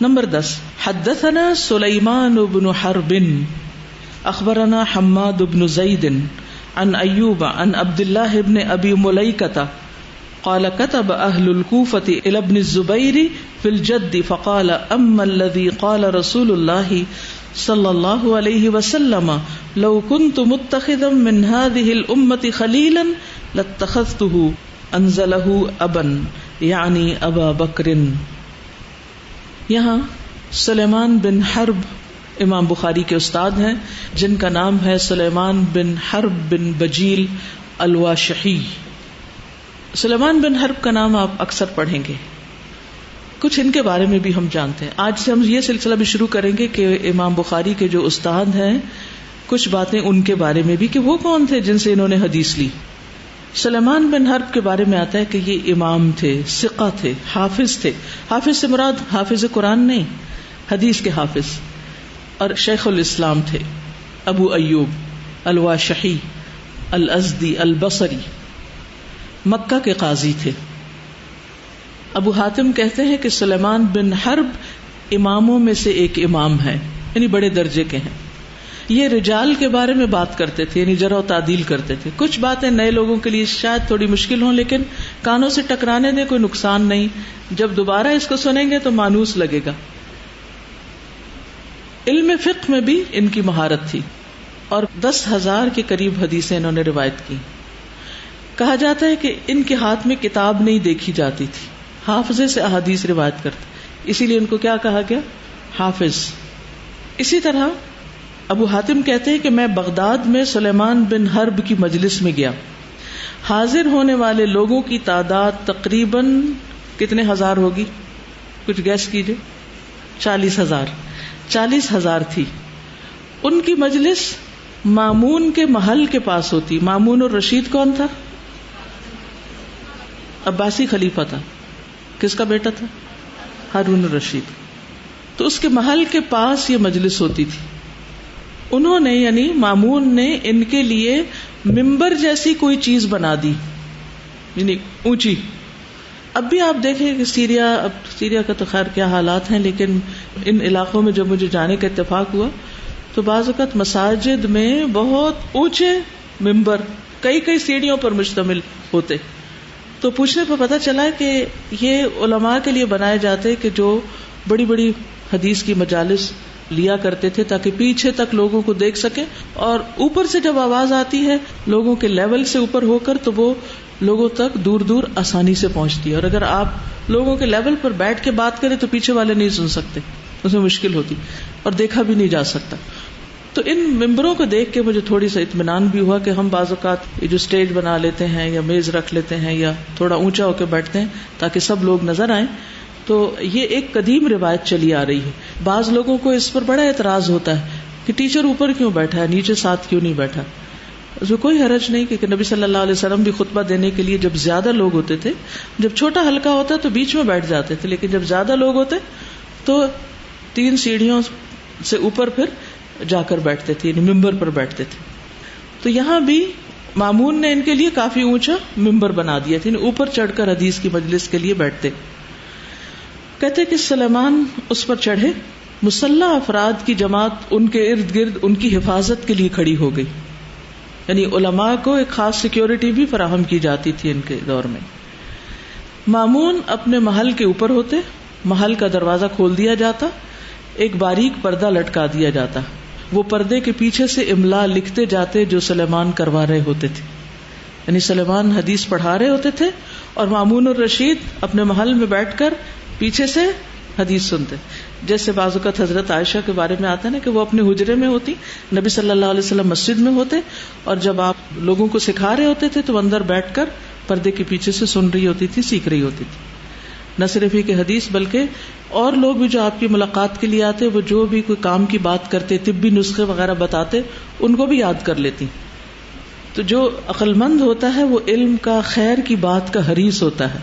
Number 10، حدثنا سلیمان بن حرب اخبرنا حماد بن زید عن ایوب عن عبد الله بن ابی ملیکۃ قال كتب اهل الكوفة الى ابن الزبير في الجد فقال اما الذي قال رسول الله صلی اللہ علیہ وسلم لو كنت متخذا من هذه الامة خلیلا لاتخذته انزله ابا یعنی ابا بکر. یہاں سلیمان بن حرب امام بخاری کے استاد ہیں، جن کا نام ہے سلیمان بن حرب بن بجیل الواشحی. سلیمان بن حرب کا نام آپ اکثر پڑھیں گے، کچھ ان کے بارے میں بھی ہم جانتے ہیں. آج سے ہم یہ سلسلہ بھی شروع کریں گے کہ امام بخاری کے جو استاد ہیں کچھ باتیں ان کے بارے میں بھی، کہ وہ کون تھے جن سے انہوں نے حدیث لی. سلیمان بن حرب کے بارے میں آتا ہے کہ یہ امام تھے، ثقہ تھے، حافظ تھے. حافظ سے مراد حافظ قرآن نہیں، حدیث کے حافظ، اور شیخ الاسلام تھے. ابو ایوب الواشحی الازدی البصری، مکہ کے قاضی تھے. ابو حاتم کہتے ہیں کہ سلیمان بن حرب اماموں میں سے ایک امام ہے، یعنی بڑے درجے کے ہیں. یہ رجال کے بارے میں بات کرتے تھے، یعنی جرح و تعدیل کرتے تھے. کچھ باتیں نئے لوگوں کے لیے شاید تھوڑی مشکل ہوں، لیکن کانوں سے ٹکرانے دیں، کوئی نقصان نہیں. جب دوبارہ اس کو سنیں گے تو مانوس لگے گا. علم فقہ میں بھی ان کی مہارت تھی اور 10,000 کے قریب حدیثیں انہوں نے روایت کی. کہا جاتا ہے کہ ان کے ہاتھ میں کتاب نہیں دیکھی جاتی تھی، حافظے سے احادیث روایت کرتے، اسی لیے ان کو کیا کہا گیا؟ حافظ. اسی طرح ابو حاتم کہتے ہیں کہ میں بغداد میں سلیمان بن حرب کی مجلس میں گیا. حاضر ہونے والے لوگوں کی تعداد تقریباً کتنے ہزار ہوگی؟ کچھ گیس کیجئے. 40,000 تھی. ان کی مجلس مامون کے محل کے پاس ہوتی. مامون الرشید کون تھا؟ عباسی خلیفہ تھا. کس کا بیٹا تھا؟ ہارون الرشید. تو اس کے محل کے پاس یہ مجلس ہوتی تھی. انہوں نے یعنی مامون نے ان کے لیے ممبر جیسی کوئی چیز بنا دی، یعنی اونچی. اب بھی آپ دیکھیں کہ سیریا کا تو خیر کیا حالات ہیں، لیکن ان علاقوں میں جب مجھے جانے کا اتفاق ہوا تو بعض اوقات مساجد میں بہت اونچے ممبر کئی سیڑھیوں پر مشتمل ہوتے. تو پوچھنے پر پتہ چلا کہ یہ علماء کے لیے بنائے جاتے کہ جو بڑی بڑی حدیث کی مجالس لیا کرتے تھے تاکہ پیچھے تک لوگوں کو دیکھ سکے، اور اوپر سے جب آواز آتی ہے لوگوں کے لیول سے اوپر ہو کر تو وہ لوگوں تک دور دور آسانی سے پہنچتی ہے. اور اگر آپ لوگوں کے لیول پر بیٹھ کے بات کریں تو پیچھے والے نہیں سن سکتے، اس میں مشکل ہوتی اور دیکھا بھی نہیں جا سکتا. تو ان ممبروں کو دیکھ کے مجھے تھوڑی سا اطمینان بھی ہوا کہ ہم بعض اوقات یہ جو اسٹیج بنا لیتے ہیں یا میز رکھ لیتے ہیں یا تھوڑا اونچا ہو کے بیٹھتے ہیں تاکہ سب لوگ نظر آئیں، تو یہ ایک قدیم روایت چلی آ رہی ہے. بعض لوگوں کو اس پر بڑا اعتراض ہوتا ہے کہ ٹیچر اوپر کیوں بیٹھا ہے، نیچے ساتھ کیوں نہیں بیٹھا. اس میں کوئی حرج نہیں کہ نبی صلی اللہ علیہ وسلم بھی خطبہ دینے کے لیے جب زیادہ لوگ ہوتے تھے، جب چھوٹا حلقہ ہوتا تو بیچ میں بیٹھ جاتے تھے، لیکن جب زیادہ لوگ ہوتے تو 3 سیڑھیوں سے اوپر پھر جا کر بیٹھتے تھے، یعنی ممبر پر بیٹھتے تھے. تو یہاں بھی مامون نے ان کے لیے کافی اونچا ممبر بنا دیا تھا، یعنی اوپر چڑھ کر حدیث کی مجلس کے لیے بیٹھتے. کہتے کہ سلیمان اس پر چڑھے، مسلح افراد کی جماعت ان کے ارد گرد ان کی حفاظت کے لیے کھڑی ہو گئی، یعنی علماء کو ایک خاص سیکیورٹی بھی فراہم کی جاتی تھی ان کے دور میں. مامون اپنے محل کے اوپر ہوتے، محل کا دروازہ کھول دیا جاتا، ایک باریک پردہ لٹکا دیا جاتا، وہ پردے کے پیچھے سے املا لکھتے جاتے جو سلیمان کروا رہے ہوتے تھے. یعنی سلیمان حدیث پڑھا رہے ہوتے تھے اور مامون الرشید اپنے محل میں بیٹھ کر پیچھے سے حدیث سنتے. جیسے بعض اوقات حضرت عائشہ کے بارے میں آتا ہے نا کہ وہ اپنے حجرے میں ہوتی، نبی صلی اللہ علیہ وسلم مسجد میں ہوتے، اور جب آپ لوگوں کو سکھا رہے ہوتے تھے تو وہ اندر بیٹھ کر پردے کے پیچھے سے سن رہی ہوتی تھی، سیکھ رہی ہوتی تھی. نہ صرف ہی کہ حدیث بلکہ اور لوگ بھی جو آپ کی ملاقات کے لیے آتے، وہ جو بھی کوئی کام کی بات کرتے، طبی نسخے وغیرہ بتاتے، ان کو بھی یاد کر لیتی. تو جو عقل مند ہوتا ہے وہ علم کا، خیر کی بات کا حریص ہوتا ہے.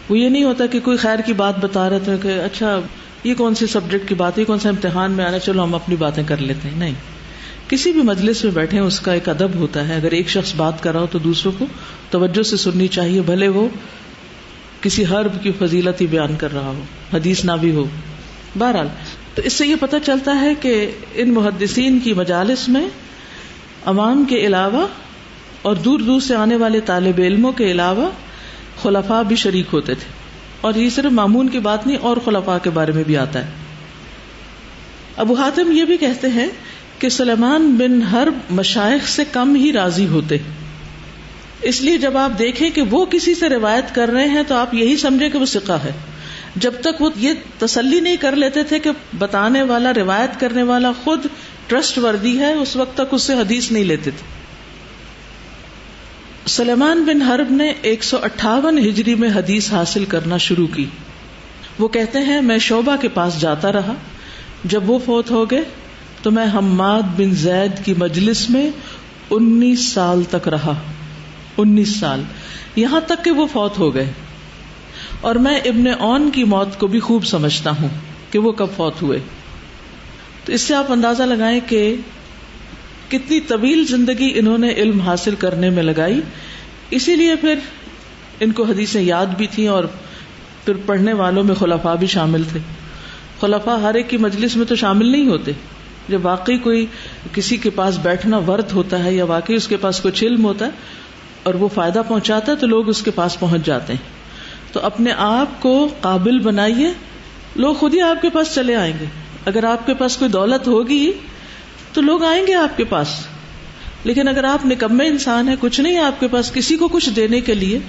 وہ یہ نہیں ہوتا کہ کوئی خیر کی بات بتا رہے تھے کہ اچھا یہ کون سی سبجیکٹ کی بات ہے، کون سا امتحان میں آنا، چلو ہم اپنی باتیں کر لیتے ہیں. نہیں، کسی بھی مجلس میں بیٹھے اس کا ایک ادب ہوتا ہے. اگر ایک شخص بات کر رہا ہو تو دوسروں کو توجہ سے سننی چاہیے، بھلے وہ کسی حرب کی فضیلت ہی بیان کر رہا ہو، حدیث نہ بھی ہو. بہرحال تو اس سے یہ پتہ چلتا ہے کہ ان محدثین کی مجالس میں عوام کے علاوہ اور دور دور سے آنے والے طالب علموں کے علاوہ خلفاء بھی شریک ہوتے تھے. اور یہ صرف مامون کی بات نہیں، اور خلفاء کے بارے میں بھی آتا ہے. ابو حاتم یہ بھی کہتے ہیں کہ سلیمان بن حرب مشائخ سے کم ہی راضی ہوتے، اس لیے جب آپ دیکھیں کہ وہ کسی سے روایت کر رہے ہیں تو آپ یہی سمجھیں کہ وہ ثقہ ہے. جب تک وہ یہ تسلی نہیں کر لیتے تھے کہ بتانے والا، روایت کرنے والا خود ٹرسٹ وردی ہے، اس وقت تک اس سے حدیث نہیں لیتے تھے. سلیمان بن حرب نے 158 ہجری میں حدیث حاصل کرنا شروع کی. وہ کہتے ہیں میں شعبہ کے پاس جاتا رہا، جب وہ فوت ہو گئے تو میں حماد بن زید کی مجلس میں 19 سال تک رہا. 19 سال، یہاں تک کہ وہ فوت ہو گئے. اور میں ابن اون کی موت کو بھی خوب سمجھتا ہوں کہ وہ کب فوت ہوئے. تو اس سے آپ اندازہ لگائیں کہ کتنی طویل زندگی انہوں نے علم حاصل کرنے میں لگائی. اسی لیے پھر ان کو حدیثیں یاد بھی تھیں، اور پھر پڑھنے والوں میں خلفاء بھی شامل تھے. خلفاء ہر ایک کی مجلس میں تو شامل نہیں ہوتے. جب واقعی کوئی کسی کے پاس بیٹھنا ورد ہوتا ہے یا واقعی اس کے پاس کچھ علم ہوتا ہے اور وہ فائدہ پہنچاتا ہے تو لوگ اس کے پاس پہنچ جاتے ہیں. تو اپنے آپ کو قابل بنائیے، لوگ خود ہی آپ کے پاس چلے آئیں گے. اگر آپ کے پاس کوئی دولت ہوگی تو لوگ آئیں گے آپ کے پاس. لیکن اگر آپ نکمے انسان ہیں، کچھ نہیں آپ کے پاس کسی کو کچھ دینے کے لیے،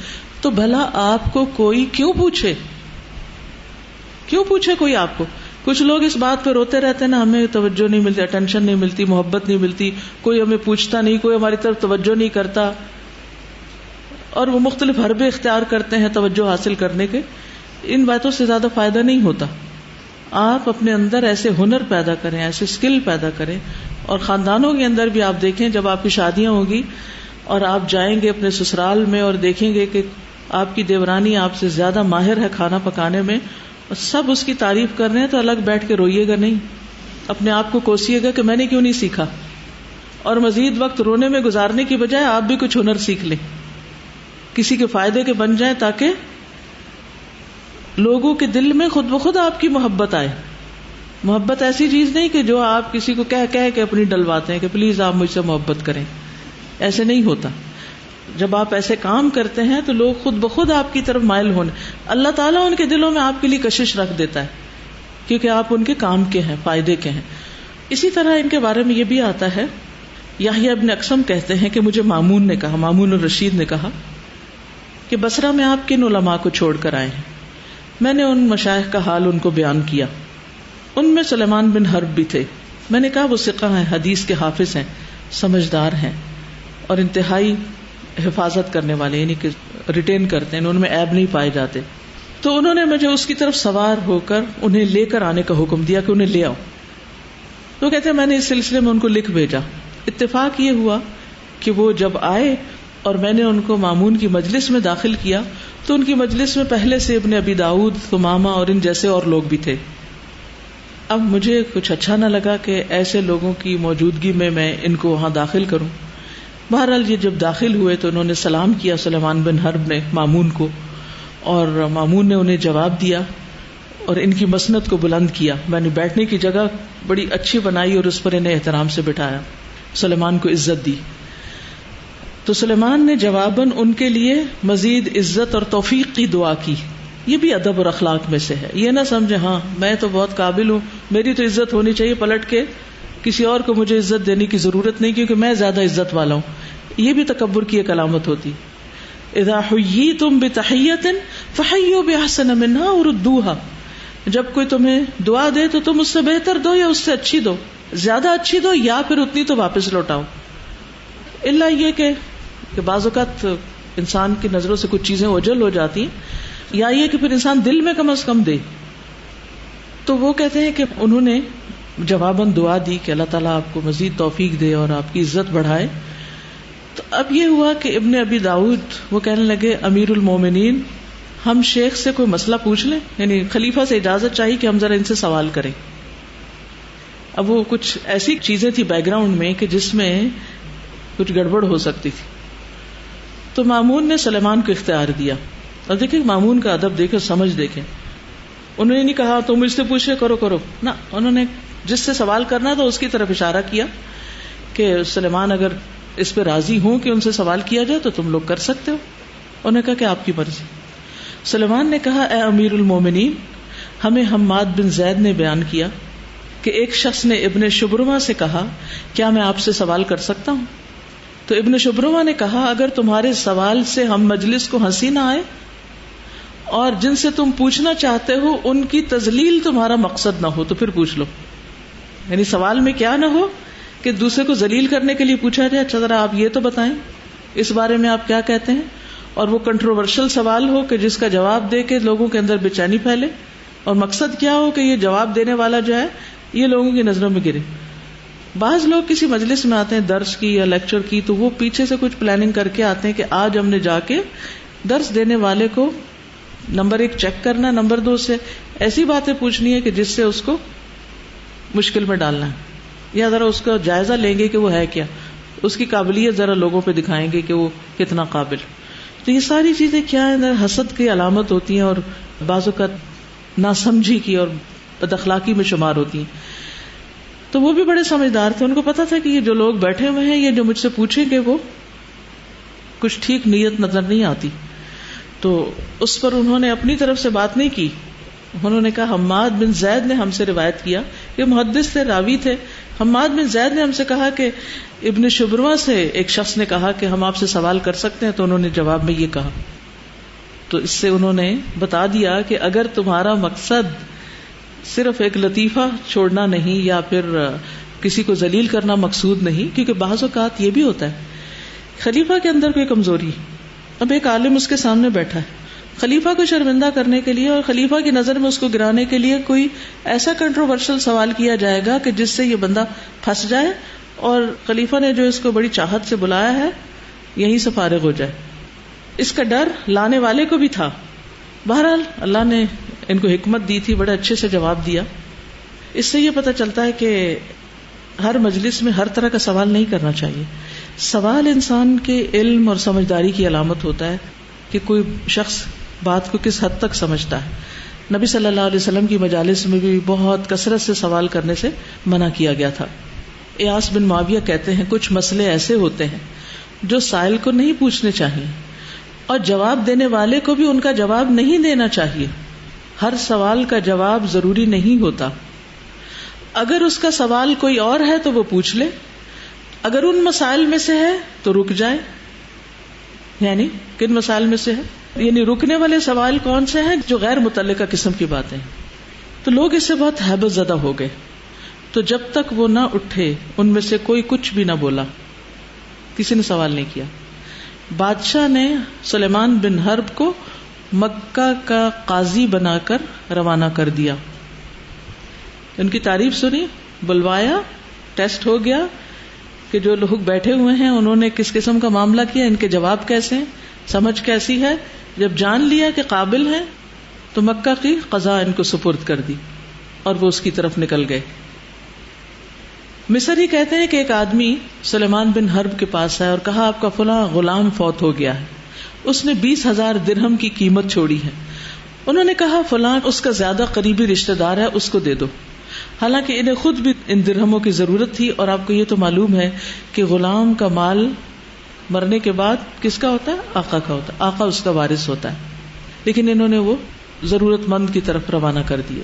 تو بھلا آپ کو کوئی کیوں پوچھے کوئی آپ کو. کچھ لوگ اس بات پہ روتے رہتے ہیں نا، ہمیں توجہ نہیں ملتی، اٹینشن نہیں ملتی، محبت نہیں ملتی، کوئی ہمیں پوچھتا نہیں، کوئی ہماری طرف توجہ نہیں کرتا، اور وہ مختلف حربے اختیار کرتے ہیں توجہ حاصل کرنے کے. ان باتوں سے زیادہ فائدہ نہیں ہوتا. آپ اپنے اندر ایسے ہنر پیدا کریں، ایسے اسکل پیدا کریں. اور خاندانوں کے اندر بھی آپ دیکھیں، جب آپ کی شادیاں ہوگی اور آپ جائیں گے اپنے سسرال میں اور دیکھیں گے کہ آپ کی دیورانی آپ سے زیادہ ماہر ہے کھانا پکانے میں، اور سب اس کی تعریف کر رہے ہیں، تو الگ بیٹھ کے روئیے گا نہیں، اپنے آپ کو کوسیے گا کہ میں نے کیوں نہیں سیکھا. اور مزید وقت رونے میں گزارنے کی بجائے آپ بھی کچھ ہنر سیکھ لیں، کسی کے فائدے کے بن جائیں، تاکہ لوگوں کے دل میں خود بخود آپ کی محبت آئے. محبت ایسی چیز نہیں کہ جو آپ کسی کو کہہ کے اپنی ڈلواتے ہیں کہ پلیز آپ مجھ سے محبت کریں. ایسے نہیں ہوتا. جب آپ ایسے کام کرتے ہیں تو لوگ خود بخود آپ کی طرف مائل ہونے، اللہ تعالیٰ ان کے دلوں میں آپ کے لیے کشش رکھ دیتا ہے، کیونکہ آپ ان کے کام کے ہیں، فائدے کے ہیں. اسی طرح ان کے بارے میں یہ بھی آتا ہے، یحییٰ ابن اقسم کہتے ہیں کہ مجھے مامون الرشید نے کہا کہ بصرہ میں آپ کن علماء کو چھوڑ کر آئے ہیں. میں نے ان مشائخ کا حال ان کو بیان کیا. ان میں سلیمان بن حرب بھی تھے. میں نے کہا وہ ثقہ ہیں، حدیث کے حافظ ہیں، سمجھدار ہیں اور انتہائی حفاظت کرنے والے، یعنی کہ ریٹین کرتے ہیں، ان میں عیب نہیں پائے جاتے. تو انہوں نے مجھے اس کی طرف سوار ہو کر انہیں لے کر آنے کا حکم دیا کہ انہیں لے آؤ. تو کہتے ہیں میں نے اس سلسلے میں ان کو لکھ بھیجا. اتفاق یہ ہوا کہ وہ جب آئے اور میں نے ان کو مامون کی مجلس میں داخل کیا تو ان کی مجلس میں پہلے سے ابن ابی داؤد، ثمامہ اور ان جیسے اور لوگ بھی تھے. اب مجھے کچھ اچھا نہ لگا کہ ایسے لوگوں کی موجودگی میں ان کو وہاں داخل کروں. بہرحال یہ جب داخل ہوئے تو انہوں نے سلام کیا سلیمان بن حرب نے مامون کو، اور مامون نے انہیں جواب دیا اور ان کی مسند کو بلند کیا. میں نے بیٹھنے کی جگہ بڑی اچھی بنائی اور اس پر انہیں احترام سے بٹھایا، سلیمان کو عزت دی. تو سلیمان نے جواباً ان کے لیے مزید عزت اور توفیق کی دعا کی. یہ بھی ادب اور اخلاق میں سے ہے. یہ نہ سمجھے ہاں میں تو بہت قابل ہوں، میری تو عزت ہونی چاہیے، پلٹ کے کسی اور کو مجھے عزت دینے کی ضرورت نہیں کیونکہ میں زیادہ عزت والا ہوں. یہ بھی تکبر کی ایک علامت ہوتی. اذا حییتم بتحیۃ فحیوا باحسن منها او ردوها، جب کوئی تمہیں دعا دے تو تم اس سے بہتر دو یا اس سے اچھی دو، زیادہ اچھی دو یا پھر اتنی تو واپس لوٹاؤ. الا یہ کہ بعض اوقات انسان کی نظروں سے کچھ چیزیں اوجھل ہو جاتی ہیں، یا یہ کہ پھر انسان دل میں کم از کم دے. تو وہ کہتے ہیں کہ انہوں نے جواباً دعا دی کہ اللہ تعالیٰ آپ کو مزید توفیق دے اور آپ کی عزت بڑھائے. تو اب یہ ہوا کہ ابن ابی داؤد وہ کہنے لگے امیر المومنین، ہم شیخ سے کوئی مسئلہ پوچھ لیں، یعنی خلیفہ سے اجازت چاہیے کہ ہم ذرا ان سے سوال کریں. اب وہ کچھ ایسی چیزیں تھی بیک گراؤنڈ میں کہ جس میں کچھ گڑبڑ ہو سکتی تھی. تو مامون نے سلیمان کو اختیار دیا. اور دیکھیں مامون کا ادب دیکھیں، سمجھ دیکھیں. انہوں نے نہیں کہا تم مجھ سے پوچھے کرو نہ، انہوں نے جس سے سوال کرنا تھا اس کی طرف اشارہ کیا کہ سلیمان اگر اس پہ راضی ہوں کہ ان سے سوال کیا جائے تو تم لوگ کر سکتے ہو. انہوں نے کہا کہ آپ کی مرضی. سلیمان نے کہا اے امیر المومنین، ہمیں حماد بن زید نے بیان کیا کہ ایک شخص نے ابن شبرمہ سے کہا کیا میں آپ سے سوال کر سکتا ہوں؟ تو ابن شبرمہ نے کہا اگر تمہارے سوال سے ہم مجلس کو ہنسی نہ آئے اور جن سے تم پوچھنا چاہتے ہو ان کی تذلیل تمہارا مقصد نہ ہو تو پھر پوچھ لو. یعنی سوال میں کیا نہ ہو کہ دوسرے کو ذلیل کرنے کے لیے پوچھا جائے اچھا ذرا آپ یہ تو بتائیں اس بارے میں آپ کیا کہتے ہیں، اور وہ کنٹروورشل سوال ہو کہ جس کا جواب دے کے لوگوں کے اندر بے چینی پھیلے، اور مقصد کیا ہو کہ یہ جواب دینے والا جو ہے یہ لوگوں کی نظروں میں گرے. بعض لوگ کسی مجلس میں آتے ہیں درس کی یا لیکچر کی تو وہ پیچھے سے کچھ پلاننگ کر کے آتے ہیں کہ آج ہم نے جا کے درس دینے والے کو نمبر 1 چیک کرنا، نمبر 2 سے ایسی باتیں پوچھنی ہے کہ جس سے اس کو مشکل میں ڈالنا ہے، یا ذرا اس کا جائزہ لیں گے کہ وہ ہے کیا، اس کی قابلیت ذرا لوگوں پہ دکھائیں گے کہ وہ کتنا قابل. تو یہ ساری چیزیں کیا ہے، حسد کی علامت ہوتی ہیں اور بعض اوقات ناسمجھی کی اور بد اخلاقی میں شمار ہوتی ہیں. تو وہ بھی بڑے سمجھدار تھے، ان کو پتا تھا کہ یہ جو لوگ بیٹھے ہوئے ہیں یہ جو مجھ سے پوچھیں گے وہ کچھ ٹھیک نیت نظر نہیں آتی. تو اس پر انہوں نے اپنی طرف سے بات نہیں کی. انہوں نے کہا حماد بن زید نے ہم سے روایت کیا، یہ محدث تھے، راوی تھے. حماد بن زید نے ہم سے کہا کہ ابن شبرمہ سے ایک شخص نے کہا کہ ہم آپ سے سوال کر سکتے ہیں، تو انہوں نے جواب میں یہ کہا. تو اس سے انہوں نے بتا دیا کہ اگر تمہارا مقصد صرف ایک لطیفہ چھوڑنا نہیں یا پھر کسی کو ذلیل کرنا مقصود نہیں، کیونکہ بعض اوقات یہ بھی ہوتا ہے خلیفہ کے اندر کوئی کمزوری، اب ایک عالم اس کے سامنے بیٹھا ہے، خلیفہ کو شرمندہ کرنے کے لیے اور خلیفہ کی نظر میں اس کو گرانے کے لیے کوئی ایسا کنٹروورشل سوال کیا جائے گا کہ جس سے یہ بندہ پھنس جائے اور خلیفہ نے جو اس کو بڑی چاہت سے بلایا ہے یہیں سے فارغ ہو جائے. اس کا ڈر لانے والے کو بھی تھا. بہرحال اللہ نے ان کو حکمت دی تھی، بڑے اچھے سے جواب دیا. اس سے یہ پتہ چلتا ہے کہ ہر مجلس میں ہر طرح کا سوال نہیں کرنا چاہیے. سوال انسان کے علم اور سمجھداری کی علامت ہوتا ہے کہ کوئی شخص بات کو کس حد تک سمجھتا ہے. نبی صلی اللہ علیہ وسلم کی مجالس میں بھی بہت کثرت سے سوال کرنے سے منع کیا گیا تھا. ایاس بن معاویہ کہتے ہیں کچھ مسئلے ایسے ہوتے ہیں جو سائل کو نہیں پوچھنے چاہیے اور جواب دینے والے کو بھی ان کا جواب نہیں دینا چاہیے. ہر سوال کا جواب ضروری نہیں ہوتا. اگر اس کا سوال کوئی اور ہے تو وہ پوچھ لے، اگر ان مسائل میں سے ہے تو رک جائے. یعنی کن مسائل میں سے ہے؟ یعنی رکنے والے سوال کون سے ہیں؟ جو غیر متعلقہ قسم کی باتیں. تو لوگ اس سے بہت ہیبت زدہ ہو گئے. تو جب تک وہ نہ اٹھے ان میں سے کوئی کچھ بھی نہ بولا، کسی نے سوال نہیں کیا. بادشاہ نے سلیمان بن حرب کو مکہ کا قاضی بنا کر روانہ کر دیا. ان کی تعریف سنی، بلوایا، ٹیسٹ ہو گیا کہ جو لوگ بیٹھے ہوئے ہیں انہوں نے کس قسم کا معاملہ کیا، ان کے جواب کیسے ہیں، سمجھ کیسی ہے. جب جان لیا کہ قابل ہیں تو مکہ کی قضا ان کو سپرد کر دی اور وہ اس کی طرف نکل گئے. مصر ہی کہتے ہیں کہ ایک آدمی سلیمان بن حرب کے پاس آیا اور کہا آپ کا فلاں غلام فوت ہو گیا ہے، اس نے 20,000 درہم کی قیمت چھوڑی ہے. انہوں نے کہا فلاں اس کا زیادہ قریبی رشتہ دار ہے، اس کو دے دو. حالانکہ انہیں خود بھی ان درہموں کی ضرورت تھی اور آپ کو یہ تو معلوم ہے کہ غلام کا مال مرنے کے بعد کس کا ہوتا ہے؟ آقا کا ہوتا ہے، آقا اس کا وارث ہوتا ہے. لیکن انہوں نے وہ ضرورت مند کی طرف روانہ کر دیے.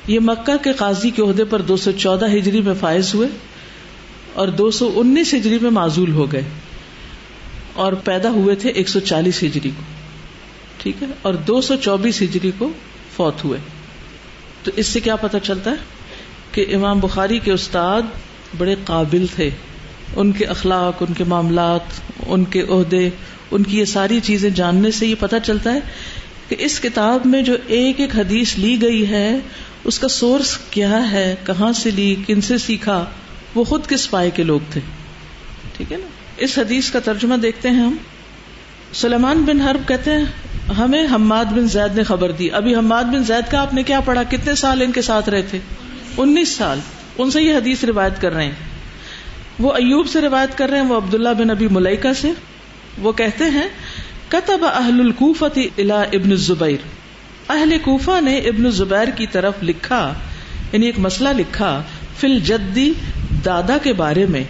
یہ مکہ کے قاضی کے عہدے پر 214 ہجری میں فائز ہوئے اور 219 ہجری میں معزول ہو گئے اور پیدا ہوئے تھے 140 ہجری کو، ٹھیک ہے، اور 224 ہجری کو فوت ہوئے. تو اس سے کیا پتہ چلتا ہے کہ امام بخاری کے استاد بڑے قابل تھے. ان کے اخلاق، ان کے معاملات، ان کے عہدے، ان کی یہ ساری چیزیں جاننے سے یہ پتہ چلتا ہے کہ اس کتاب میں جو ایک ایک حدیث لی گئی ہے اس کا سورس کیا ہے، کہاں سے لی، کن سے سیکھا، وہ خود کس پائے کے لوگ تھے. ٹھیک ہے نا. اس حدیث کا ترجمہ دیکھتے ہیں ہم. سلیمان بن حرب کہتے ہیں ہمیں حماد بن زید نے خبر دی. ابھی حماد بن زید کا آپ نے کیا پڑھا، کتنے سال ان کے ساتھ رہے تھے؟ 19 سال. ان سے یہ حدیث روایت کر رہے ہیں. وہ ایوب سے روایت کر رہے ہیں، وہ عبداللہ بن ابی ملیکہ سے. وہ کہتے ہیں کتب اہل الکوفۃ الی ابن الزبیر، اہل کوفہ نے ابن زبیر کی طرف لکھا، یعنی ایک مسئلہ لکھا، فی الجدی، دادا کے بارے میں،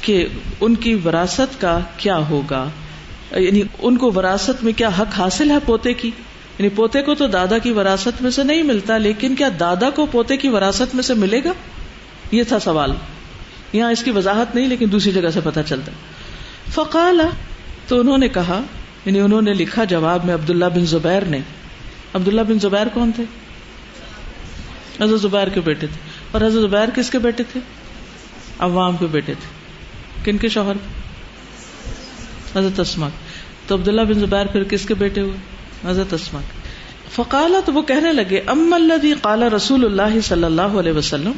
کہ ان کی وراثت کا کیا ہوگا، یعنی ان کو وراثت میں کیا حق حاصل ہے پوتے کی، یعنی پوتے کو تو دادا کی وراثت میں سے نہیں ملتا، لیکن کیا دادا کو پوتے کی وراثت میں سے ملے گا؟ یہ تھا سوال. یہاں اس کی وضاحت نہیں لیکن دوسری جگہ سے پتہ چلتا ہے. فقال، تو انہوں نے کہا، یعنی انہوں نے لکھا جواب میں عبداللہ بن زبیر نے. عبداللہ بن زبیر کون تھے؟ حضرت زبیر کے بیٹے تھے. اور حضرت زبیر کس کے بیٹے تھے؟ عوام کے بیٹے تھے. کن کے شوہر؟ حضرت اسما. تو عبداللہ بن زبیر پھر کس کے بیٹے ہوئے؟ حضرت اسما. فقال، تو وہ کہنے لگے، اما الذی قال رسول اللہ صلی اللہ علیہ وسلم،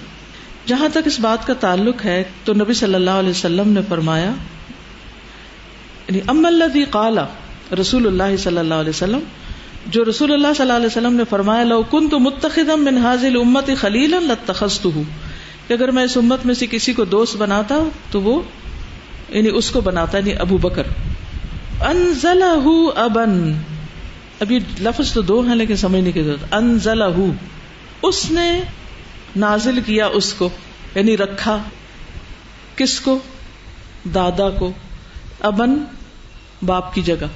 جہاں تک اس بات کا تعلق ہے تو نبی صلی اللہ علیہ وسلم نے فرمایا، یعنی اما الذی قال رسول اللہ صلی اللہ علیہ وسلم، جو رسول اللہ صلی اللہ علیہ وسلم نے فرمایا، لو کنت متخذا من هذه الامه خلیلا لاتخذته، کہ اگر میں اس امت میں سے کسی کو دوست بناتا تو وہ، یعنی اس کو بناتا، یعنی ابو بکر. انزلہ ابن، ابھی لفظ تو دو ہیں لیکن سمجھنے کی ضرورت. انزلہ، اس نے نازل کیا اس کو، یعنی رکھا. کس کو؟ دادا کو. ابن، باپ کی جگہ.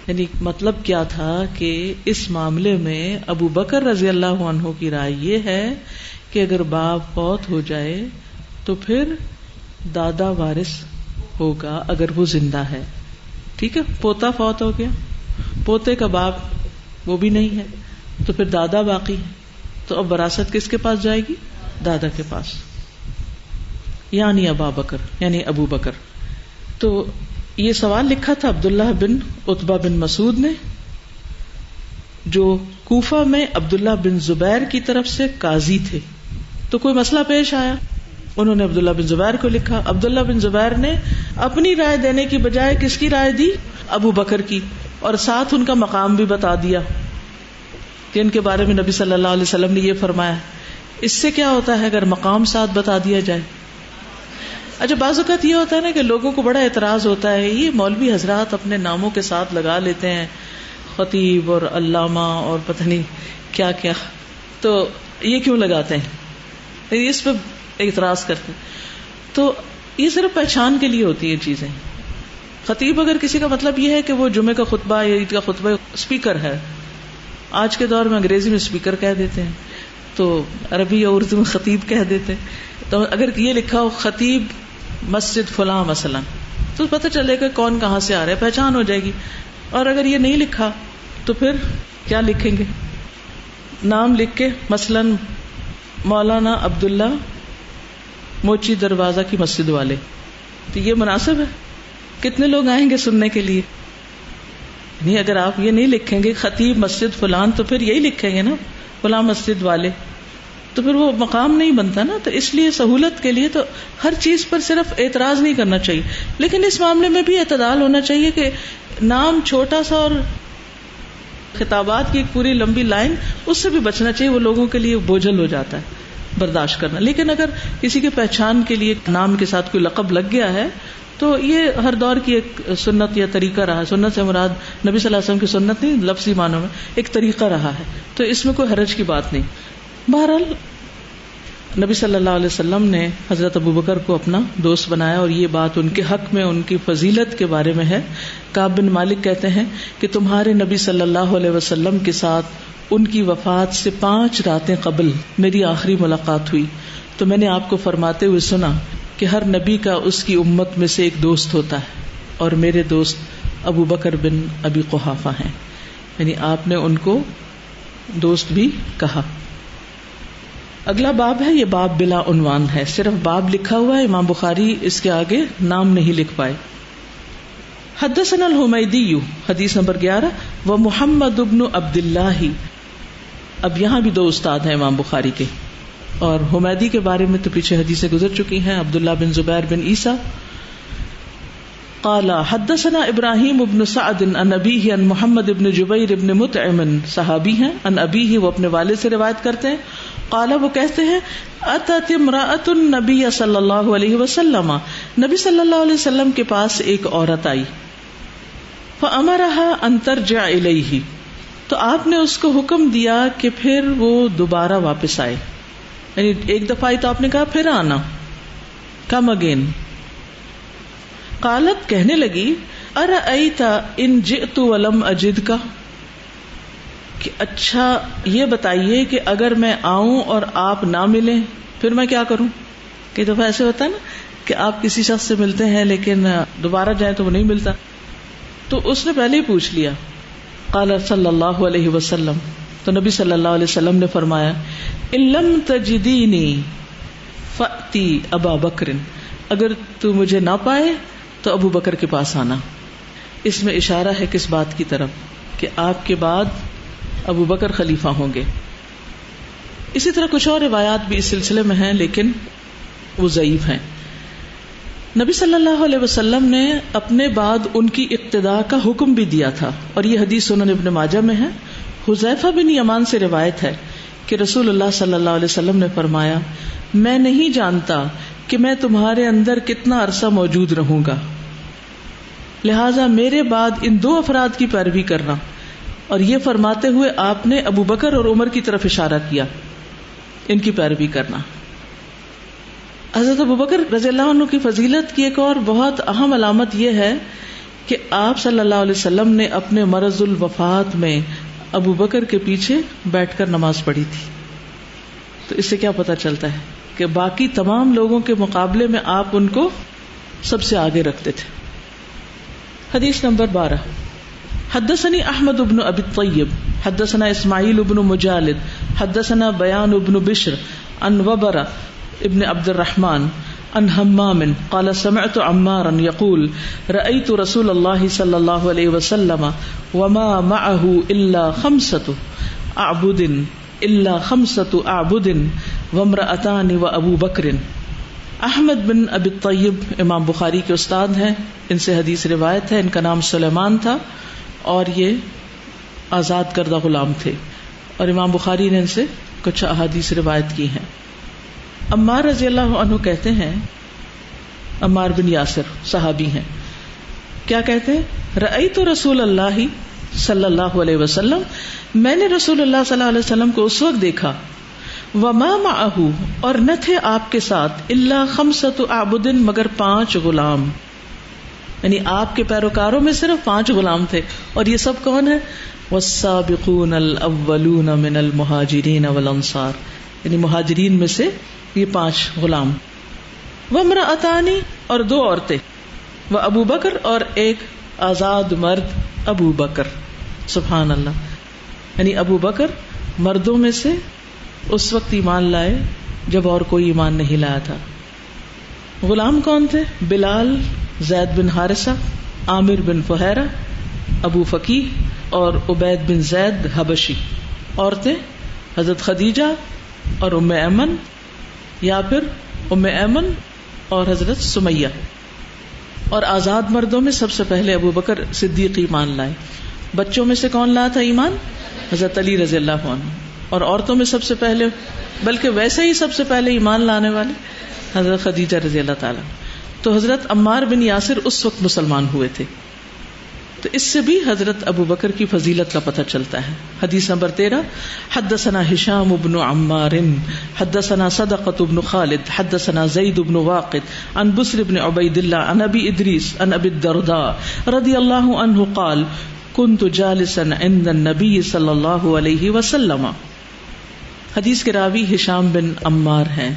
یعنی مطلب کیا تھا کہ اس معاملے میں ابو بکر رضی اللہ عنہ کی رائے یہ ہے کہ اگر باپ فوت ہو جائے تو پھر دادا وارث ہوگا اگر وہ زندہ ہے. ٹھیک ہے، پوتا فوت ہو گیا، پوتے کا باپ وہ بھی نہیں ہے تو پھر دادا باقی ہے، تو اب وراثت کس کے پاس جائے گی؟ دادا کے پاس، یعنی ابا بکر، یعنی ابو بکر. تو یہ سوال لکھا تھا عبداللہ بن عتبہ بن مسعود نے، جو کوفہ میں عبداللہ بن زبیر کی طرف سے قاضی تھے. تو کوئی مسئلہ پیش آیا، انہوں نے عبداللہ بن زبیر کو لکھا. عبداللہ بن زبیر نے اپنی رائے دینے کی بجائے کس کی رائے دی؟ ابو بکر کی، اور ساتھ ان کا مقام بھی بتا دیا کہ ان کے بارے میں نبی صلی اللہ علیہ وسلم نے یہ فرمایا. اس سے کیا ہوتا ہے اگر مقام ساتھ بتا دیا جائے؟ اچھا، بعض اوقات یہ ہوتا ہے نا کہ لوگوں کو بڑا اعتراض ہوتا ہے، یہ مولوی حضرات اپنے ناموں کے ساتھ لگا لیتے ہیں، خطیب اور علامہ اور پتہ نہیں کیا کیا، تو یہ کیوں لگاتے ہیں؟ اس پہ اعتراض کرتے ہیں. تو یہ صرف پہچان کے لیے ہوتی ہے چیزیں. خطیب اگر کسی کا مطلب یہ ہے کہ وہ جمعے کا خطبہ یا عید کا خطبہ اسپیکر ہے، آج کے دور میں انگریزی میں اسپیکر کہہ دیتے ہیں، تو عربی یا اردو میں خطیب کہہ دیتے ہیں. تو اگر یہ لکھا ہو خطیب مسجد فلاں مثلا، تو پتہ چلے گا کون کہاں سے آ رہا ہے، پہچان ہو جائے گی. اور اگر یہ نہیں لکھا تو پھر کیا لکھیں گے؟ نام لکھ کے مثلا مولانا عبداللہ موچی دروازہ کی مسجد والے، تو یہ مناسب ہے؟ کتنے لوگ آئیں گے سننے کے لیے؟ نہیں، اگر آپ یہ نہیں لکھیں گے خطیب مسجد فلان، تو پھر یہی لکھیں گے نا فلاں مسجد والے، تو پھر وہ مقام نہیں بنتا نا. تو اس لیے سہولت کے لیے تو ہر چیز پر صرف اعتراض نہیں کرنا چاہیے، لیکن اس معاملے میں بھی اعتدال ہونا چاہیے کہ نام چھوٹا سا اور خطابات کی ایک پوری لمبی لائن، اس سے بھی بچنا چاہیے. وہ لوگوں کے لیے بوجھل ہو جاتا ہے برداشت کرنا. لیکن اگر کسی کے پہچان کے لیے نام کے ساتھ کوئی لقب لگ گیا ہے تو یہ ہر دور کی ایک سنت یا طریقہ رہا ہے. سنت سے مراد نبی صلی اللہ علیہ وسلم کی سنت نہیں، لفظی معنوں میں ایک طریقہ رہا ہے، تو اس میں کوئی حرج کی بات نہیں. بہرحال نبی صلی اللہ علیہ وسلم نے حضرت ابو بکر کو اپنا دوست بنایا، اور یہ بات ان کے حق میں، ان کی فضیلت کے بارے میں ہے. کعب بن مالک کہتے ہیں کہ تمہارے نبی صلی اللہ علیہ وسلم کے ساتھ ان کی وفات سے 5 راتیں قبل میری آخری ملاقات ہوئی، تو میں نے آپ کو فرماتے ہوئے سنا کہ ہر نبی کا اس کی امت میں سے ایک دوست ہوتا ہے، اور میرے دوست ابو بکر بن ابی قحافہ ہیں. یعنی آپ نے ان کو دوست بھی کہا. اگلا باب ہے، یہ باب بلا عنوان ہے، صرف باب لکھا ہوا ہے. امام بخاری اس کے آگے نام نہیں لکھ پائے. حدثنا الحمیدی، حدیث نمبر 11، و محمد بن عبداللہ. اب یہاں بھی 2 استاد ہیں امام بخاری کے، اور حمیدی کے بارے میں تو پیچھے حدیثیں گزر چکی ہیں. عبداللہ بن زبیر بن عیسیٰ قال حدثنا ابراہیم بن سعد عن ابیہ عن محمد بن جبیر بن مطعم، صحابی ہیں، عن ابیہ، وہ اپنے والد سے روایت کرتے ہیں. قال، وہ کہتے ہیں، اتت امرأۃ النبی صلی اللہ علیہ وسلم، نبی صلی اللہ علیہ وسلم کے پاس ایک عورت آئی. فامرها ان ترجع الیہ، تو آپ نے اس کو حکم دیا کہ پھر وہ دوبارہ واپس آئے، یعنی ایک دفعہ آئی تو آپ نے کہا پھر آنا، کم اگین. قالت کہنے لگی ارأیت ان جئت ولم اجدک، کہ اچھا یہ بتائیے کہ اگر میں آؤں اور آپ نہ ملیں پھر میں کیا کروں. کئی دفعہ ایسے ہوتا ہے نا کہ آپ کسی شخص سے ملتے ہیں لیکن دوبارہ جائیں تو وہ نہیں ملتا. تو اس نے پہلے ہی پوچھ لیا. قال صلی اللہ علیہ وسلم، تو نبی صلی اللہ علیہ وسلم نے فرمایا ان لم تجدینی فأتی ابا بکر، اگر تو مجھے نہ پائے تو ابو بکر کے پاس آنا. اس میں اشارہ ہے کس بات کی طرف کہ آپ کے بعد ابو بکر خلیفہ ہوں گے. اسی طرح کچھ اور روایات بھی اس سلسلے میں ہیں لیکن وہ ضعیف ہیں. نبی صلی اللہ علیہ وسلم نے اپنے بعد ان کی اقتداء کا حکم بھی دیا تھا، اور یہ حدیث سنن ابن ماجہ میں ہے. حذیفہ بن یمان سے روایت ہے کہ رسول اللہ صلی اللہ علیہ وسلم نے فرمایا میں نہیں جانتا کہ میں تمہارے اندر کتنا عرصہ موجود رہوں گا، لہذا میرے بعد ان دو افراد کی پیروی کرنا. اور یہ فرماتے ہوئے آپ نے ابو بکر اور عمر کی طرف اشارہ کیا، ان کی پیروی کرنا. حضرت ابو بکر رضی اللہ عنہ کی فضیلت کی ایک اور بہت اہم علامت یہ ہے کہ آپ صلی اللہ علیہ وسلم نے اپنے مرض الوفات میں ابو بکر کے پیچھے بیٹھ کر نماز پڑھی تھی. تو اس سے کیا پتہ چلتا ہے کہ باقی تمام لوگوں کے مقابلے میں آپ ان کو سب سے آگے رکھتے تھے. حدیث نمبر 12. حدثني احمد بن ابي الطيب حدثنا اسماعيل بن مجالد حدثنا بيان بن بشر عن وبر ابن عبد الرحمن عن همام قال سمعت عمارا يقول رأيت رسول الله صلى الله عليه وسلم وما معه إلا خمسة أعبد وامرأتان وأبو بكر. احمد بن ابی الطیب امام بخاری کے استاد ہیں، ان سے حدیث روایت ہے. ان کا نام سلیمان تھا اور یہ آزاد کردہ غلام تھے، اور امام بخاری نے ان سے کچھ احادیث روایت کی ہیں. عمار رضی اللہ عنہ کہتے ہیں، عمار بن یاسر صحابی ہیں، کیا کہتے ہیں رأیت رسول اللہ صلی اللہ علیہ وسلم، میں نے رسول اللہ صلی اللہ علیہ وسلم کو اس وقت دیکھا، وما معه اور نہ تھے آپ کے ساتھ، الا خمسۃ اعبد مگر 5 غلام، یعنی آپ کے پیروکاروں میں صرف 5 غلام تھے. اور یہ سب کون ہیں؟ والسابقون الاولون من المہاجرین والانصار، یعنی مہاجرین میں سے یہ 5 غلام. وامرأتان اور 2 عورتیں، وابو بکر اور ایک آزاد مرد ابو بکر. سبحان اللہ، یعنی ابو بکر مردوں میں سے اس وقت ایمان لائے جب اور کوئی ایمان نہیں لایا تھا. غلام کون تھے؟ بلال، زید بن حارثہ، عامر بن فہیرہ، ابو فقیہ اور عبید بن زید حبشی. عورتیں حضرت خدیجہ اور ام ایمن، یا پھر ام ایمن اور حضرت سمیہ. اور آزاد مردوں میں سب سے پہلے ابو بکر صدیق ایمان لائے. بچوں میں سے کون لایا تھا ایمان؟ حضرت علی رضی اللہ عنہ. اور عورتوں میں سب سے پہلے، بلکہ ویسے ہی سب سے پہلے ایمان لانے والے حضرت خدیجہ رضی اللہ تعالیٰ. تو حضرت عمار بن یاسر اس وقت مسلمان ہوئے تھے. تو اس سے بھی حضرت ابو بکر کی فضیلت کا پتہ چلتا ہے. حدیث نمبر 13. حدثنا ہشام بن عمار حدثنا صدقۃ بن خالد حدثنا زید بن واقد عن بسر بن عبید اللہ عن ابی ادریس عن ابی الدرداء رضی اللہ عنہ قال كنت جالسا عند النبی صلی اللہ علیہ وسلم. حدیث کے راوی ہشام بن عمار ہیں،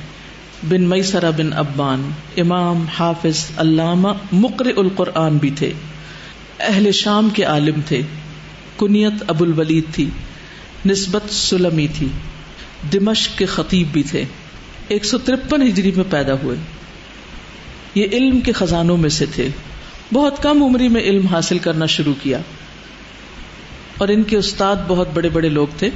بن میسرہ بن ابان، امام حافظ علامہ مقرئ القرآن بھی تھے، اہل شام کے عالم تھے. کنیت ابو الولید تھی، نسبت سلمی تھی، دمشق کے خطیب بھی تھے. 153 ہجری میں پیدا ہوئے. یہ علم کے خزانوں میں سے تھے. بہت کم عمری میں علم حاصل کرنا شروع کیا، اور ان کے استاد بہت بڑے بڑے لوگ تھے.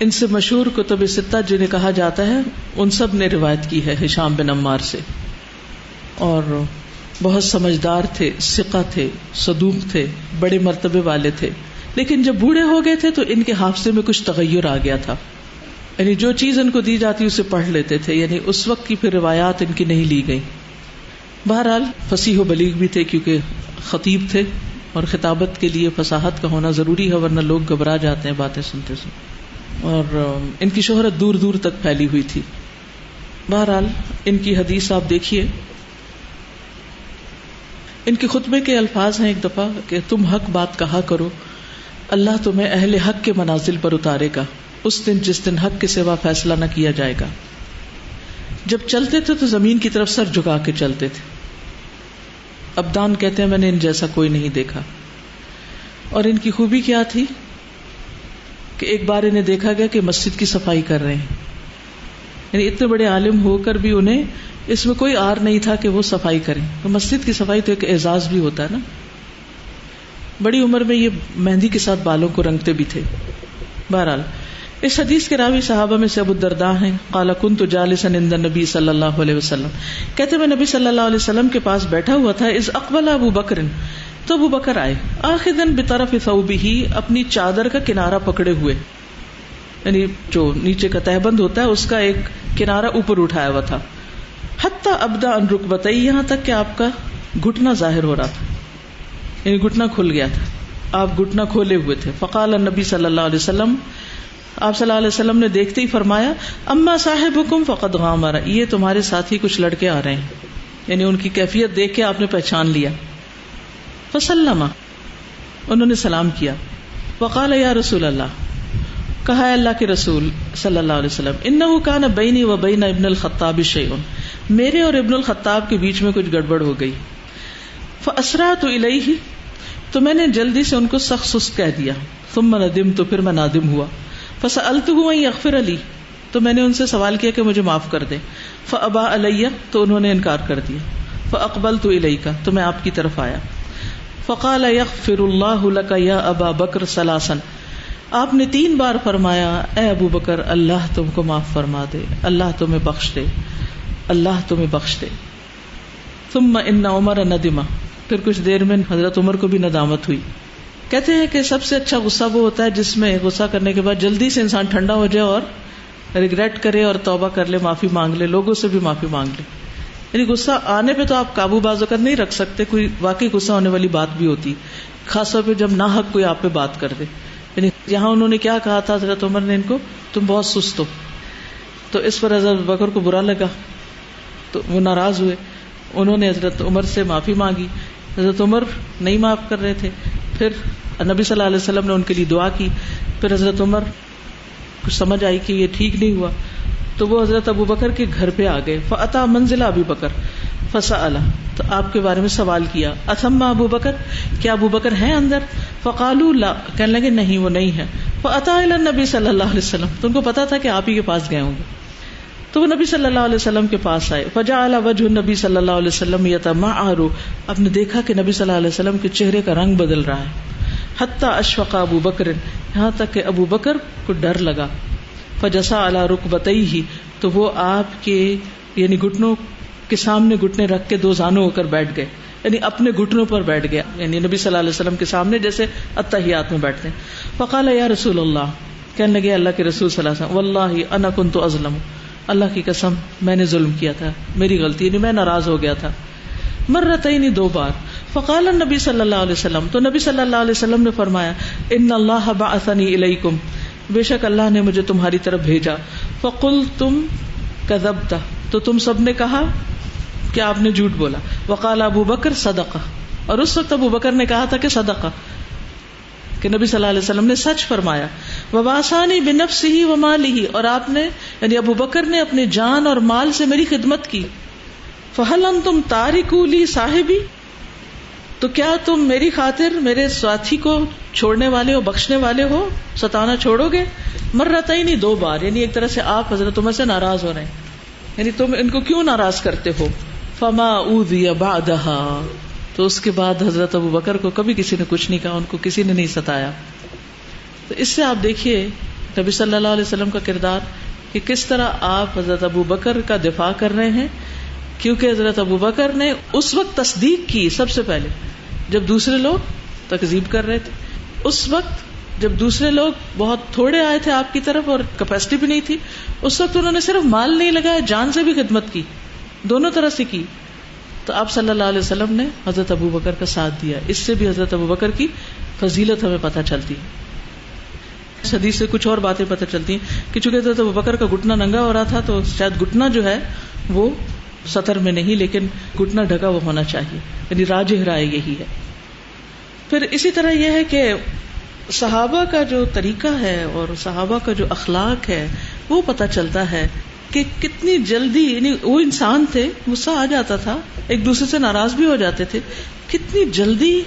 ان سے مشہور کتب ستہ جنہیں کہا جاتا ہے ان سب نے روایت کی ہے ہشام بن عمار سے. اور بہت سمجھدار تھے، ثقہ تھے، صدوق تھے، بڑے مرتبے والے تھے. لیکن جب بوڑھے ہو گئے تھے تو ان کے حافظے میں کچھ تغیر آ گیا تھا، یعنی جو چیز ان کو دی جاتی اسے پڑھ لیتے تھے، یعنی اس وقت کی پھر روایات ان کی نہیں لی گئی. بہرحال فصیح و بلیغ بھی تھے کیونکہ خطیب تھے، اور خطابت کے لیے فصاحت کا ہونا ضروری ہے، ورنہ لوگ گھبرا جاتے ہیں باتیں سنتے سنتے. اور ان کی شہرت دور دور تک پھیلی ہوئی تھی. بہرحال ان کی حدیث آپ دیکھیے، ان کے خطبے کے الفاظ ہیں ایک دفعہ کہ تم حق بات کہا کرو، اللہ تمہیں اہل حق کے منازل پر اتارے گا اس دن جس دن حق کے سوا فیصلہ نہ کیا جائے گا. جب چلتے تھے تو زمین کی طرف سر جھکا کے چلتے تھے. ابدان کہتے ہیں میں نے ان جیسا کوئی نہیں دیکھا. اور ان کی خوبی کیا تھی کہ ایک بار انہیں دیکھا گیا کہ مسجد کی صفائی کر رہے ہیں. یعنی اتنے بڑے عالم ہو کر بھی انہیں اس میں کوئی آر نہیں تھا کہ وہ صفائی کریں. تو مسجد کی صفائی تو ایک اعزاز بھی ہوتا ہے نا. بڑی عمر میں یہ مہندی کے ساتھ بالوں کو رنگتے بھی تھے. بہرحال اس حدیث کے راوی صحابہ میں سے ابو الدرداء ہیں. قال كنت جالسا عند النبي صلی اللہ علیہ وسلم، کہتے میں نبی صلی اللہ علیہ وسلم کے پاس بیٹھا ہوا تھا. اذ اقبل ابو بکر، تو ابو بکر آئے. آخذا بطرف ثوبه، اپنی چادر کا کنارہ پکڑے ہوئے، یعنی جو نیچے کا تہبند ہوتا ہے اس کا ایک کنارہ اوپر اٹھایا ہوا تھا. حتی ابدا ان رکبتئی، یہاں تک کہ آپ کا گھٹنا ظاہر ہو رہا تھا، یعنی گھٹنا کھل گیا تھا، آپ گھٹنا کھولے ہوئے تھے. فقال النبی صلی اللہ علیہ وسلم، آپ صلی اللہ علیہ وسلم نے دیکھتے ہی فرمایا اما صاحبکم فقد غامر، یہ تمہارے ساتھی کچھ لڑکے آ رہے ہیں. یعنی ان کی کیفیت دیکھ کے آپ نے پہچان لیا. فسلم، انہوں نے سلام کیا. وقال یا رسول اللہ، کہا ہے اللہ کے رسول صلی اللہ علیہ وسلم، انہ کان بینی و بین ابن الخطاب شیء، میرے اور ابن الخطاب کے بیچ میں کچھ گڑبڑ ہو گئی. فاسرعت الیہ، تو میں نے جلدی سے ان کو سخت سست کہہ دیا. ثم ندمت، پھر میں نادم ہوا. فسألته ان یغفر لی، تو میں نے ان سے سوال کیا کہ مجھے معاف کر دے. فابى علی، تو انہوں نے انکار کر دیا. فاقبلت الیک، تو میں آپ کی طرف آیا. فقال یغفر اللہ لک یا ابا بکر ثلاثا، آپ نے 3 بار فرمایا اے ابو بکر اللہ تم کو معاف فرما دے، اللہ تمہیں بخش دے، اللہ تمہیں بخش دے. ثم ان عمر ندم، پھر کچھ دیر میں حضرت عمر کو بھی ندامت ہوئی. کہتے ہیں کہ سب سے اچھا غصہ وہ ہوتا ہے جس میں غصہ کرنے کے بعد جلدی سے انسان ٹھنڈا ہو جائے اور ریگریٹ کرے اور توبہ کر لے، معافی مانگ لے، لوگوں سے بھی معافی مانگ لے. یعنی غصہ آنے پہ تو آپ قابو بازو کر نہیں رکھ سکتے، کوئی واقعی غصہ ہونے والی بات بھی ہوتی، خاص طور پہ جب ناحق کوئی آپ پہ بات کر دے. یعنی یہاں انہوں نے کیا کہا تھا حضرت عمر نے ان کو، تم بہت سست ہو. تو اس پر حضرت بکر کو برا لگا تو وہ ناراض ہوئے. انہوں نے حضرت عمر سے معافی مانگی. حضرت عمر نہیں معاف کر رہے تھے. پھر نبی صلی اللہ علیہ وسلم نے ان کے لیے دعا کی. پھر حضرت عمر کچھ سمجھ آئی کہ یہ ٹھیک نہیں ہوا تو وہ حضرت ابو بکر کے گھر پہ آ گئے. فاتا منزل ابی بکر فسأل، تو آپ کے بارے میں سوال کیا. اتھم ابو بکر، کیا ابو بکر ہیں اندر؟ فقالوا لا، کہنے لگے نہیں وہ نہیں ہے. فاتا الی النبی صلی اللہ علیہ وسلم، تو ان کو پتا تھا کہ آپ ہی کے پاس گئے ہوں گے. تو وہ نبی صلی اللہ علیہ وسلم کے پاس آئے. فجعل وجه النبی صلی اللہ علیہ وسلم یتمعر، آپ نے دیکھا کہ نبی صلی اللہ علیہ وسلم کے چہرے کا رنگ بدل رہا ہے. حتی اشفق ابو بکر، یہاں تک کہ ابو بکر کو ڈر لگا. فجسا علی رکبتیہ، تو وہ آپ کے یعنی گھٹنوں کے سامنے گھٹنے رکھ کے 2 زانو ہو کر بیٹھ گئے، یعنی اپنے گھٹنوں پر بیٹھ گیا، یعنی نبی صلی اللہ علیہ وسلم کے سامنے جیسے التحیات میں بیٹھتے ہیں. فقال یا رسول اللہ، کہنے لگے اللہ کے رسول صلی اللہ علیہ وسلم، واللہ انا کنت اظلم، اللہ کی قسم میں نے ظلم کیا تھا، میری غلطی، یعنی میں ناراض ہو گیا تھا. مرتین، 2 بار. فقال النبی صلی اللہ علیہ وسلم، تو نبی صلی اللہ علیہ وسلم نے فرمایا ان اللہ بعثنی الیکم، بے شک اللہ نے مجھے تمہاری طرف بھیجا. فقلتم کذبت، تو تم سب نے کہا کہ آپ نے جھوٹ بولا. وقال ابو بکر صدقہ، اور اس وقت ابو بکر نے کہا تھا کہ صدقہ، کہ نبی صلی اللہ علیہ وسلم نے سچ فرمایا. وباسانی بنفسہ ومالہ، اور آپ نے یعنی ابو بکر نے اپنے جان اور مال سے میری خدمت کی. فہل انتم تارکو لی صاحبی، تو کیا تم میری خاطر میرے ساتھی کو چھوڑنے والے ہو، بخشنے والے ہو، ستانا چھوڑو گے؟ مرتین، 2 بار، یعنی ایک طرح سے آپ حضرت عمر سے ناراض ہو رہے ہیں، یعنی تم ان کو کیوں ناراض کرتے ہو؟ فما اوذی بعدہا، تو اس کے بعد حضرت ابو بکر کو کبھی کسی نے کچھ نہیں کہا، ان کو کسی نے نہیں ستایا. تو اس سے آپ دیکھیے نبی صلی اللہ علیہ وسلم کا کردار کہ کس طرح آپ حضرت ابو بکر کا دفاع کر رہے ہیں، کیونکہ حضرت ابو بکر نے اس وقت تصدیق کی سب سے پہلے جب دوسرے لوگ تکذیب کر رہے تھے. اس وقت جب دوسرے لوگ بہت تھوڑے آئے تھے آپ کی طرف اور کیپیسٹی بھی نہیں تھی، اس وقت انہوں نے صرف مال نہیں لگایا، جان سے بھی خدمت کی، دونوں طرح سے کی. تو آپ صلی اللہ علیہ وسلم نے حضرت ابو بکر کا ساتھ دیا. اس سے بھی حضرت ابو بکر کی فضیلت ہمیں پتہ چلتی ہے. اس حدیث سے کچھ اور باتیں پتہ چلتی ہیں کہ چونکہ حضرت ابو بکر کا گھٹنا ننگا ہو رہا تھا تو شاید گھٹنا جو ہے وہ سطر میں نہیں لیکن گھٹنا ڈھکا وہ ہونا چاہیے, یعنی راجح رائے یہی ہے. پھر اسی طرح یہ ہے کہ صحابہ کا جو طریقہ ہے اور صحابہ کا جو اخلاق ہے وہ پتہ چلتا ہے کہ کتنی جلدی, یعنی وہ انسان تھے, غصہ آ جاتا تھا, ایک دوسرے سے ناراض بھی ہو جاتے تھے, کتنی جلدی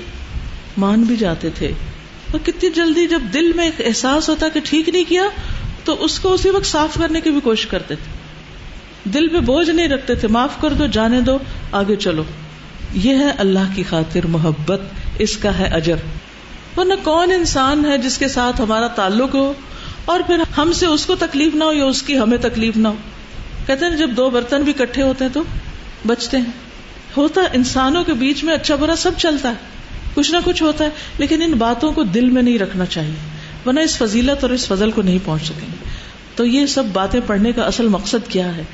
مان بھی جاتے تھے, اور کتنی جلدی جب دل میں ایک احساس ہوتا کہ ٹھیک نہیں کیا تو اس کو اسی وقت صاف کرنے کی بھی کوشش کرتے تھے. دل پہ بوجھ نہیں رکھتے تھے, معاف کر دو, جانے دو, آگے چلو. یہ ہے اللہ کی خاطر محبت, اس کا ہے اجر. ورنہ کون انسان ہے جس کے ساتھ ہمارا تعلق ہو اور پھر ہم سے اس کو تکلیف نہ ہو یا اس کی ہمیں تکلیف نہ ہو. کہتے ہیں جب دو برتن بھی اکٹھے ہوتے ہیں تو بچتے ہیں. ہوتا انسانوں کے بیچ میں اچھا برا سب چلتا ہے, کچھ نہ کچھ ہوتا ہے, لیکن ان باتوں کو دل میں نہیں رکھنا چاہیے ورنہ اس فضیلت اور اس فضل کو نہیں پہنچ سکیں گے. تو یہ سب باتیں پڑھنے کا اصل مقصد کیا ہے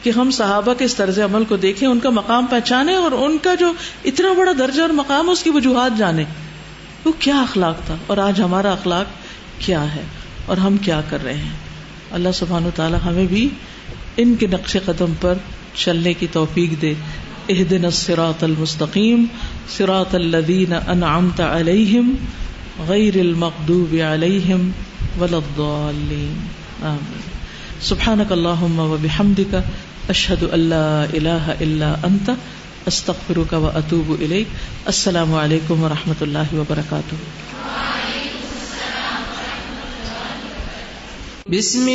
کہ ہم صحابہ کے اس طرز عمل کو دیکھیں, ان کا مقام پہچانیں اور ان کا جو اتنا بڑا درجہ اور مقام ہے اس کی وجوہات جانیں. وہ کیا اخلاق تھا اور آج ہمارا اخلاق کیا ہے اور ہم کیا کر رہے ہیں. اللہ سبحانہ وتعالی ہمیں بھی ان کے نقش قدم پر چلنے کی توفیق دے. اہدنا الصراط المستقیم صراط الذین انعمت علیہم غیر المغضوب علیہم ولا الضالین آمین. سبحانک اللہم وبحمدک اشہد ان لا الہ الا انت استغفرک واتوب الیک. السلام علیکم ورحمۃ اللہ وبرکاتہ. بسم